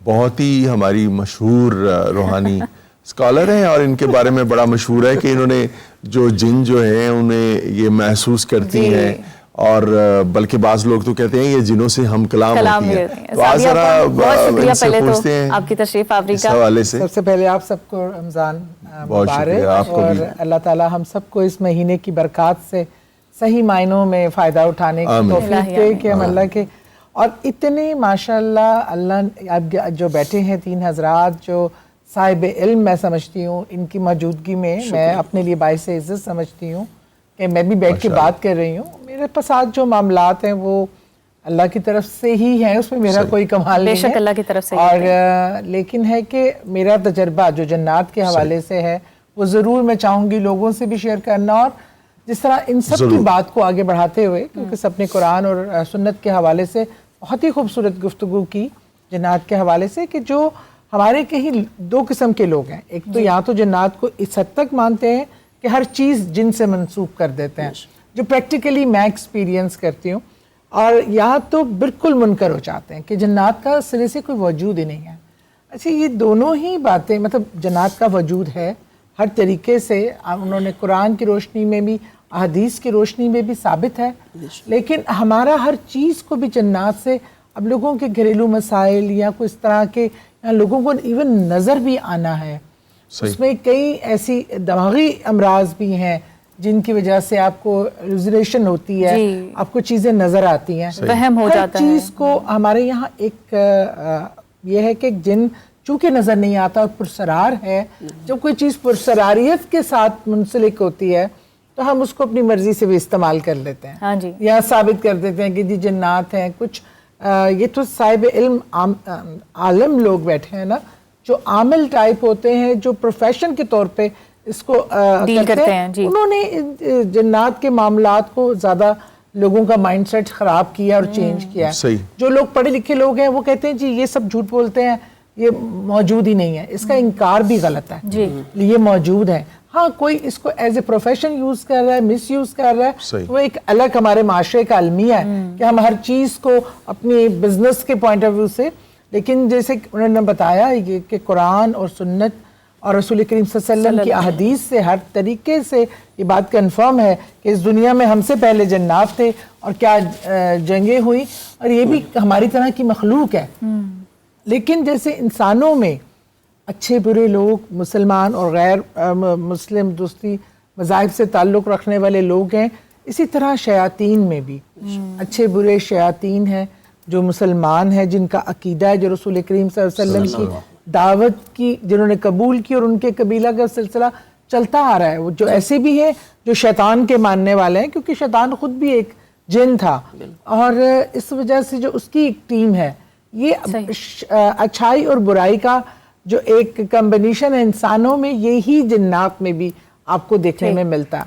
بہت ہی ہماری مشہور روحانی اسکالر ہیں اور ان کے بارے میں بڑا مشہور ہے کہ انہوں نے جو جن جو ہیں انہیں یہ محسوس کرتی ہیں اور بلکہ بعض لوگ تو کہتے ہیں یہ جنوں سے ہم کلام ہوتی ہیں. تو آج ذرا ان سے پوچھتے ہیں آپ کی تشریف آوری اس کا. حوالے سے سب سے پہلے آپ سب کو رمضان مبارک اور اللہ تعالی ہم سب کو اس مہینے کی برکات سے صحیح معنوں میں فائدہ اٹھانے کی توفیق دے کہ ہم اللہ کے. اور اتنے ماشاءاللہ اللہ جو بیٹھے ہیں 3 حضرات جو صاحب علم میں سمجھتی ہوں، ان کی موجودگی میں میں اپنے لیے باعث عزت سمجھتی ہوں کہ میں بھی بیٹھ کے بات کر رہی ہوں. میرے پاس جو معاملات ہیں وہ اللہ کی طرف سے ہی ہیں، اس میں میرا کوئی کمال نہیں ہے، بے شک اللہ کی طرف سے. اور لیکن ہے کہ میرا تجربہ جو جنات کے حوالے سے ہے وہ ضرور میں چاہوں گی لوگوں سے بھی شیئر کرنا، اور جس طرح ان سب کی بات کو آگے بڑھاتے ہوئے کیونکہ سب نے قرآن اور سنت کے حوالے سے بہت ہی خوبصورت گفتگو کی جنات کے حوالے سے کہ جو ہمارے کہیں 2 قسم کے لوگ ہیں. ایک تو یہاں تو جنات کو اس حد تک مانتے ہیں کہ ہر چیز جن سے منسوب کر دیتے ہیں، جو پریکٹیکلی میں ایکسپیرینس کرتی ہوں، اور یہاں تو بالکل منکر ہو جاتے ہیں کہ جنات کا سرے سے کوئی وجود ہی نہیں ہے. اچھا، یہ دونوں ہی باتیں مطلب جنات کا وجود ہے ہر طریقے سے، انہوں نے قرآن کی روشنی میں بھی احادیث کی روشنی میں بھی ثابت ہے، لیکن ہمارا ہر چیز کو بھی جنات سے اب لوگوں کے گھریلو مسائل یا کوئی اس طرح کے لوگوں کو ایون نظر بھی آنا ہے. اس میں کئی ایسی دماغی امراض بھی ہیں جن کی وجہ سے آپ کو ریزولیشن ہوتی ہے، آپ کو چیزیں نظر آتی ہیں، وہم ہو جاتا ہے. ہر چیز کو ہمارے یہاں ایک یہ ہے کہ جن چونکہ نظر نہیں آتا اور پرسرار ہے، جب کوئی چیز پرسراریت کے ساتھ منسلک ہوتی ہے تو ہم اس کو اپنی مرضی سے بھی استعمال کر لیتے ہیں یا ثابت کر دیتے ہیں کہ جی جنات ہیں. کچھ یہ تو صاحب علم عالم لوگ بیٹھے ہیں نا جو عامل ٹائپ ہوتے ہیں، جو پروفیشن کے طور پہ اس کو ڈیل کرتے ہیں، انہوں نے جنات کے معاملات کو زیادہ لوگوں کا مائنڈ سیٹ خراب کیا اور چینج کیا. جو لوگ پڑھے لکھے لوگ ہیں وہ کہتے ہیں جی یہ سب جھوٹ بولتے ہیں، یہ موجود ہی نہیں ہے. اس کا انکار بھی غلط ہے، یہ موجود ہے. ہاں کوئی اس کو ایز اے پروفیشن یوز کر رہا ہے، مس یوز کر رہا ہے، وہ ایک الگ ہمارے معاشرے کا المیہ ہے کہ ہم ہر چیز کو اپنی بزنس کے پوائنٹ آف ویو سے. لیکن جیسے انہوں نے بتایا یہ کہ قرآن اور سنت اور رسول کریم صلی اللہ علیہ وسلم کی احادیث سے ہر طریقے سے یہ بات کنفرم ہے کہ اس دنیا میں ہم سے پہلے جنات تھے اور کیا جنگیں ہوئی، اور یہ بھی ہماری طرح کی مخلوق ہے. لیکن جیسے انسانوں میں اچھے برے لوگ، مسلمان اور غیر مسلم دوسری مذاہب سے تعلق رکھنے والے لوگ ہیں، اسی طرح شیاطین میں بھی اچھے برے شیاطین ہیں جو مسلمان ہیں، جن کا عقیدہ ہے، جو رسول کریم صلی اللہ علیہ وسلم کی دعوت کی جنہوں نے قبول کی اور ان کے قبیلہ کا سلسلہ چلتا آ رہا ہے. وہ جو ایسے بھی ہیں جو شیطان کے ماننے والے ہیں، کیونکہ شیطان خود بھی ایک جن تھا، اور اس وجہ سے جو اس کی ایک ٹیم ہے، یہ اچھائی اور برائی کا جو ایک کمبینیشن ہے انسانوں میں، یہی جنات میں بھی آپ کو دیکھنے میں ملتا.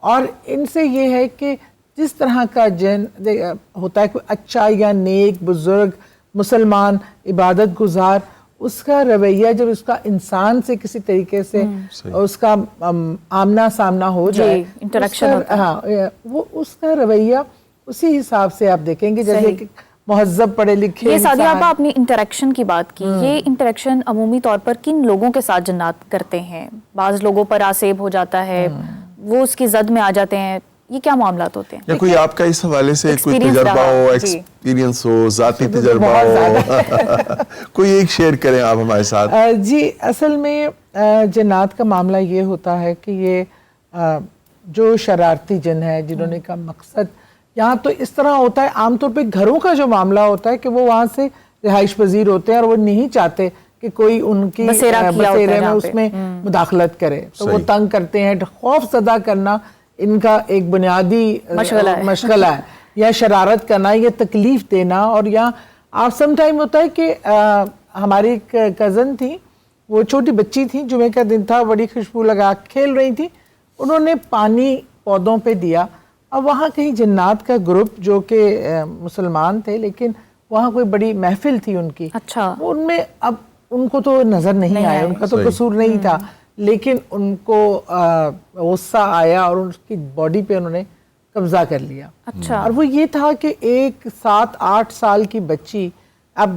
اور ان سے یہ ہے کہ جس طرح کا جن ہوتا ہے کوئی اچھا یا نیک بزرگ مسلمان عبادت گزار، اس کا رویہ جب اس کا انسان سے کسی طریقے سے اس کا آمنا سامنا ہو جائے، وہ اس کا رویہ اسی حساب سے آپ دیکھیں گے جیسے کہ مہذب پڑھے لکھے. یہ سعدیہ آپ اپنی انٹریکشن کی بات کی، یہ انٹریکشن عمومی طور پر کن لوگوں کے ساتھ جنات کرتے ہیں؟ بعض لوگوں پر آسیب ہو جاتا ہے، وہ اس کی زد میں آ جاتے ہیں، یہ کیا معاملات ہوتے ہیں؟ یا کوئی آپ کا اس حوالے سے کوئی تجربہ ہو، ایکسپیرینس ہو، ذاتی تجربہ ہو، کوئی ایک شیئر کریں آپ ہمارے ساتھ. جی اصل میں جنات کا معاملہ یہ ہوتا ہے کہ یہ جو شرارتی جن ہے جنہوں نے کا مقصد یہاں تو اس طرح ہوتا ہے، عام طور پہ گھروں کا جو معاملہ ہوتا ہے کہ وہ وہاں سے رہائش پذیر ہوتے ہیں اور وہ نہیں چاہتے کہ کوئی ان کی بسیرے میں اس میں مداخلت کرے، تو وہ تنگ کرتے ہیں. خوف زدہ کرنا ان کا ایک بنیادی مشغلہ ہے، یا شرارت کرنا یا تکلیف دینا. اور یا آپ سم ٹائم ہوتا ہے کہ ہماری ایک کزن تھی، وہ چھوٹی بچی تھی، جمعے کا دن تھا، بڑی خوشبو لگا کھیل رہی تھی، انہوں نے پانی پودوں پہ دیا. اب وہاں کہیں جنات کا گروپ جو کہ مسلمان تھے لیکن وہاں کوئی بڑی محفل تھی ان کی، ان میں اب ان کو تو نظر نہیں آیا، ان کا تو قصور نہیں تھا، لیکن ان کو غصہ آیا اور اس کی باڈی پہ انہوں نے قبضہ کر لیا. اور وہ یہ تھا کہ ایک 7-8 سال کی بچی، اب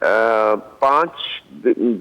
5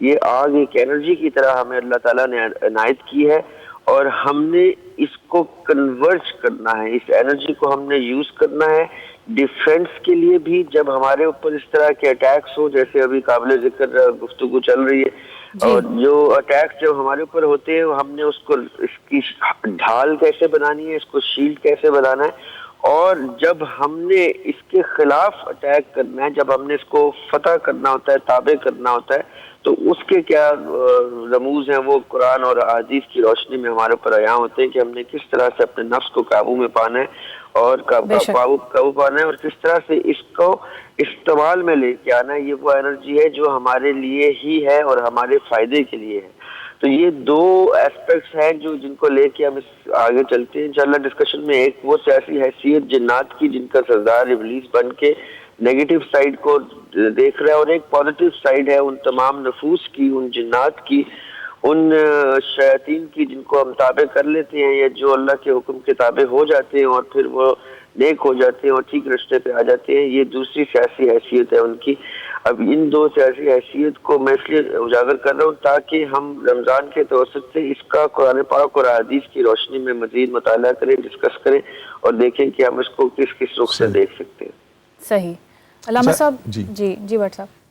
یہ آگ ایک انرجی کی طرح ہمیں اللہ تعالیٰ نے عنایت کی ہے، اور ہم نے اس کو کنورج کرنا ہے، اس انرجی کو ہم نے یوز کرنا ہے ڈیفینس کے لیے بھی. جب ہمارے اوپر اس طرح کے اٹیکس ہو، جیسے ابھی قابل ذکر گفتگو چل رہی ہے، اور جو اٹیکس جب ہمارے اوپر ہوتے ہیں ہم نے اس کو، اس کی ڈھال کیسے بنانی ہے، اس کو شیلڈ کیسے بنانا ہے، اور جب ہم نے اس کے خلاف اٹیک کرنا ہے، جب ہم نے اس کو فتح کرنا ہوتا ہے، تابع کرنا ہوتا ہے، تو اس کے کیا رموز ہیں وہ قرآن اور احادیث کی روشنی میں ہمارے اوپر عیاں ہوتے ہیں کہ ہم نے کس طرح سے اپنے نفس کو قابو میں پانا ہے اور قابو پانا ہے، اور کس طرح سے اس کو استعمال میں لے کے آنا ہے. یہ وہ انرجی ہے جو ہمارے لیے ہی ہے اور ہمارے فائدے کے لیے ہے. تو یہ دو ایسپیکٹس ہیں جن کو لے کے ہم اس آگے چلتے ہیں انشاءاللہ ڈسکشن میں. ایک وہ سیاسی حیثیت جنات کی جن کا سردار ابلیس بن کے نیگیٹو سائیڈ کو دیکھ رہا ہے، اور ایک پازیٹیو سائیڈ ہے ان تمام نفوس کی، ان جنات کی، ان شیاطین کی جن کو ہم تابع کر لیتے ہیں، یا جو اللہ کے حکم کے تابع ہو جاتے ہیں اور پھر وہ نیک ہو جاتے ہیں اور ٹھیک رشتے پہ آ جاتے ہیں. یہ دوسری سیاسی حیثیت ہے ان کی. اب ان دو سیاسی حیثیت کو میں اس لیے اجاگر کر رہا ہوں تاکہ ہم رمضان کے توسط سے اس کا قرآن پاک اور حدیث کی روشنی میں مزید مطالعہ کریں، ڈسکس کریں، اور دیکھیں کہ ہم اس کو کس کس رخ سے دیکھ سکتے ہیں. صحیح. علامہ صاحب. جی بٹ صاحب.